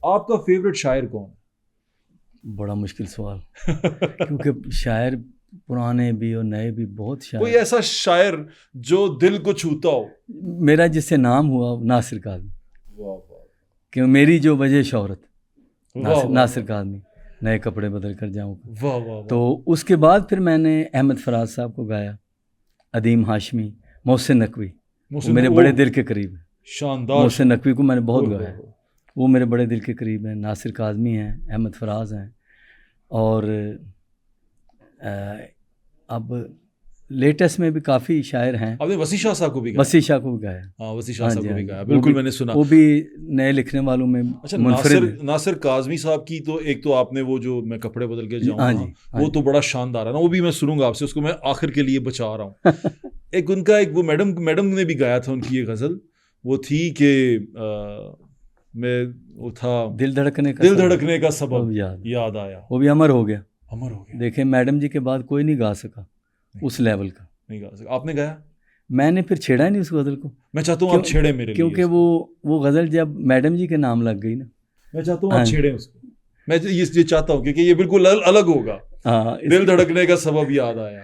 آپ کا فیوریٹ شاعر کون ہے؟ بڑا مشکل سوال کیونکہ شاعر پرانے بھی اور نئے بھی بہت شاعر. کوئی ایسا شاعر جو دل کو چھوتا ہو؟ میرا جس سے نام ہوا ناصر کاظمی. واہ واہ کہ میری جو وجہ شہرت واہ ناصر کاظمی، نئے کپڑے بدل کر جاؤں. واہ واہ. تو اس کے بعد پھر میں نے احمد فراز صاحب کو گایا، ادیم ہاشمی، محسن نقوی، وہ میرے بڑے دل کے قریب ہیں. شاندار. محسن نقوی کو میں نے بہت گایا، وہ میرے بڑے دل کے قریب ہیں. ناصر کاظمی ہیں، احمد فراز ہیں، اور اب لیٹسٹ میں بھی کافی شاعر ہیں. آپ نے وسیع شاہ صاحب کو بھی گایا؟ وسیع شاہ کو بھی گایا. ہاں وسیع شاہ صاحب کو بھی گایا، بالکل میں نے سنا. وہ بھی نئے لکھنے والوں میں منفرد ہیں. ناصر کاظمی صاحب کی تو ایک تو آپ نے وہ جو میں کپڑے بدل کے جاؤں وہ تو بڑا شاندار ہے نا، وہ بھی میں سنوں گا آپ سے، اس کو میں آخر کے لیے بچا رہا ہوں. ایک ان کا ایک وہ میڈم نے بھی گایا تھا ان کی یہ غزل، وہ تھی کہ میں وہ تھا دل دھڑکنے کا سبب یاد آیا. وہ بھی امر ہو گیا. دیکھیں دیکھیں میڈم جی کے بعد کوئی نہیں گا سکا اس لیول کا. نہیں گا سکا. آپ نے گایا؟ میں نے پھر چھیڑا ہی نہیں اس غزل کو. میں چاہتا ہوں آپ چھیڑیں میرے لیے، کیونکہ وہ غزل جب میڈم جی کے نام لگ گئی نا، میں چاہتا ہوں آپ چھیڑیں اس کو. میں یہ چاہتا ہوں کیونکہ یہ بالکل الگ ہوگا. دل دھڑکنے کا سبب یاد آیا.